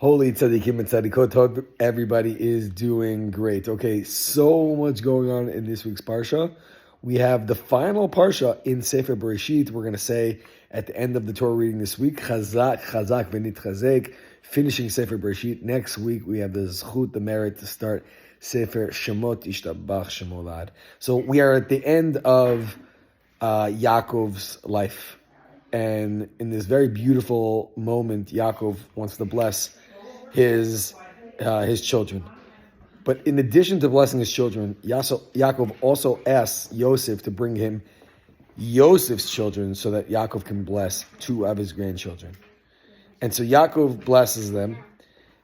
Holy tzaddikim and tzaddikot, hope everybody is doing great. Okay, so much going on in this week's parsha. We have the final parsha in Sefer Bereshit. We're going to say at the end of the Torah reading this week, Chazak, Chazak, v'nitchazek, finishing Sefer Bereshit. Next week we have the zchut, the merit to start Sefer Shemot, Ishtabach Shemolad. So we are at the end of Yaakov's life. And in this very beautiful moment, Yaakov wants to bless his children. But in addition to blessing his children, Yaakov also asks Yosef to bring him Yosef's children so that Yaakov can bless two of his grandchildren. And so Yaakov blesses them,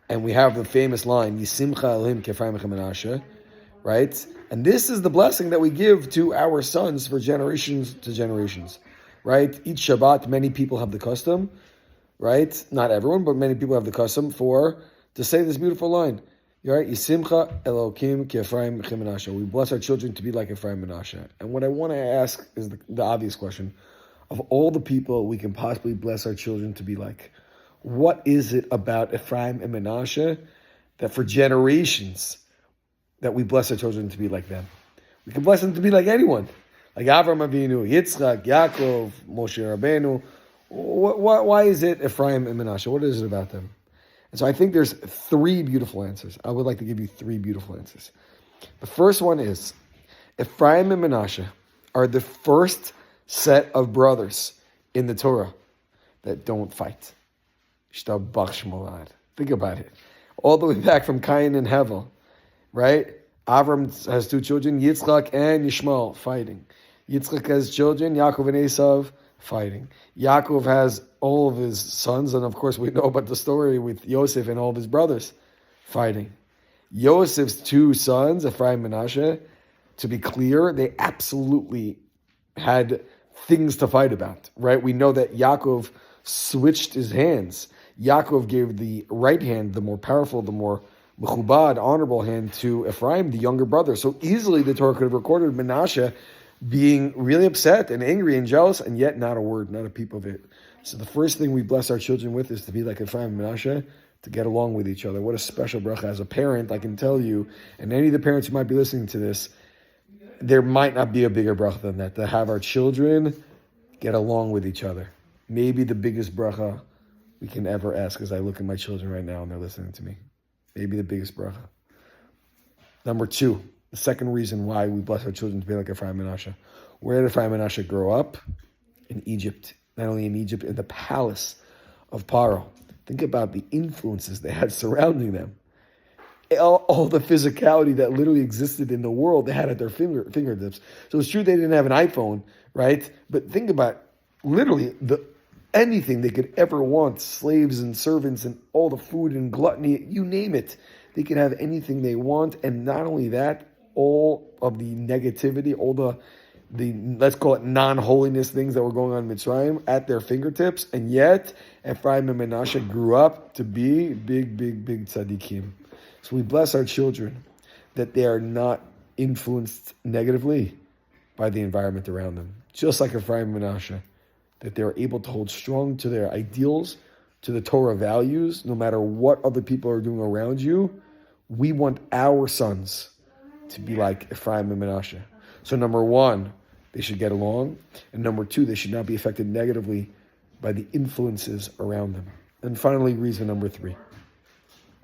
and we have the famous line, Yisimcha Elohim Efraim and Menashe, right? And this is the blessing that we give to our sons for generations to generations, right? Each Shabbat, many people have the custom, right? Not everyone, but many people have the custom to say this beautiful line, right? Yisimcha Elohim Efraim and Menashe. We bless our children to be like Efraim and Menashe. And what I want to ask is the obvious question: of all the people we can possibly bless our children to be like, what is it about Efraim and Menashe that for generations that we bless our children to be like them? We can bless them to be like anyone, like Avram Avinu, Yitzchak, Yaakov, Moshe Rabbeinu. Why is it Efraim and Menashe? What is it about them? And so I think there's three beautiful answers. I would like to give you three beautiful answers. The first one is Efraim and Menashe are the first set of brothers in the Torah that don't fight. Think about it. All the way back from Cain and Hevel, right? Avram has two children, Yitzchak and Yishmael, fighting. Yitzchak has children, Yaakov and Esav, fighting. Yaakov has all of his sons, and of course we know about the story with Yosef and all of his brothers, fighting. Yosef's two sons, Efraim and Menashe, to be clear, they absolutely had things to fight about, right? We know that Yaakov switched his hands. Yaakov gave the right hand, the more powerful, the more mechubad, honorable hand, to Ephraim, the younger brother. So easily the Torah could have recorded Menashe being really upset and angry and jealous, and yet not a word, not a peep of it. So the first thing we bless our children with is to be like Efraim and Menashe, to get along with each other. What a special bracha. As a parent, I can tell you, and any of the parents who might be listening to this, there might not be a bigger bracha than that, to have our children get along with each other. Maybe the biggest bracha we can ever ask, as I look at my children right now and they're listening to me. Maybe the biggest bracha. Number two, the second reason why we bless our children to be like Efraim and Menashe. Where did Efraim and Menashe grow up? In Egypt. Not only in Egypt, in the palace of Paro. Think about the influences they had surrounding them. All the physicality that literally existed in the world, they had at their fingertips. So it's true they didn't have an iPhone, right? But think about literally anything they could ever want, slaves and servants and all the food and gluttony, you name it. They could have anything they want. And not only that, all of the negativity, all the let's call it non-holiness things that were going on in Mitzrayim at their fingertips. And yet, Efraim and Menashe grew up to be big tzaddikim. So we bless our children that they are not influenced negatively by the environment around them. Just like Efraim and Menashe, that they're able to hold strong to their ideals, to the Torah values, no matter what other people are doing around you. We want our sons to be like Efraim and Menashe. So number one, they should get along. And number two, they should not be affected negatively by the influences around them. And finally, reason number three.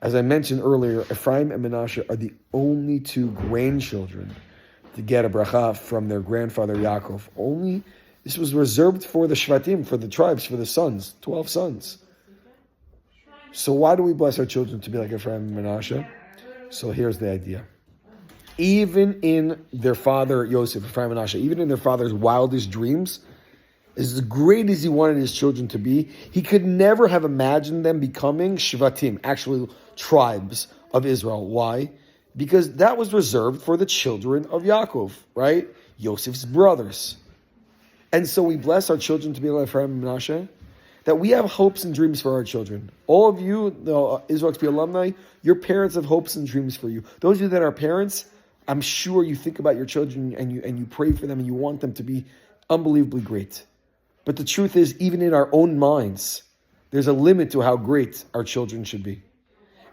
As I mentioned earlier, Efraim and Menashe are the only two grandchildren to get a bracha from their grandfather Yaakov. This was reserved for the Shvatim, for the tribes, for the sons, 12 sons. So why do we bless our children to be like Efraim and Menashe? So here's the idea. Even in their father, Yosef, Efraim and Menashe, even in their father's wildest dreams, as great as he wanted his children to be, he could never have imagined them becoming Shvatim, actually tribes of Israel. Why? Because that was reserved for the children of Yaakov, right? Yosef's brothers. And so we bless our children to be like Efraim and Menashe, that we have hopes and dreams for our children. All of you, the Israel XP alumni, your parents have hopes and dreams for you. Those of you that are parents, I'm sure you think about your children and you pray for them and you want them to be unbelievably great. But the truth is, even in our own minds, there's a limit to how great our children should be.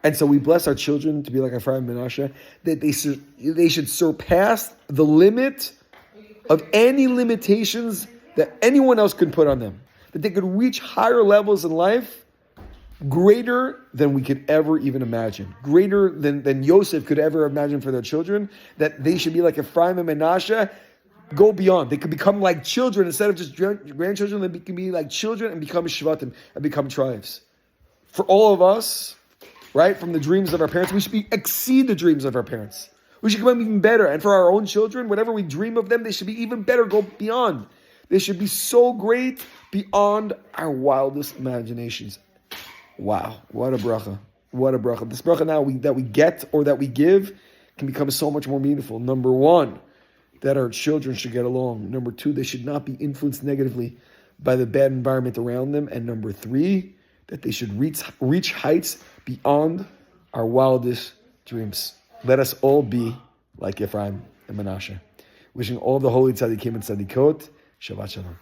And so we bless our children to be like Efraim and Menashe, that they should surpass the limit of any limitations that anyone else could put on them. That they could reach higher levels in life, greater than we could ever even imagine. Greater than Yosef could ever imagine for their children. That they should be like Efraim and Menashe, go beyond. They could become like children instead of just grandchildren. They can be like children and become shvatim and become tribes. For all of us, right, from the dreams of our parents, we should exceed the dreams of our parents. We should become even better. And for our own children, whatever we dream of them, they should be even better, go beyond. They should be so great beyond our wildest imaginations. Wow, what a bracha. What a bracha. This bracha now that we get or that we give can become so much more meaningful. Number one, that our children should get along. Number two, they should not be influenced negatively by the bad environment around them. And number three, that they should reach heights beyond our wildest dreams. Let us all be like Efraim and Menashe. Wishing all the holy tzaddikim and tzaddikot Shabbat Shalom.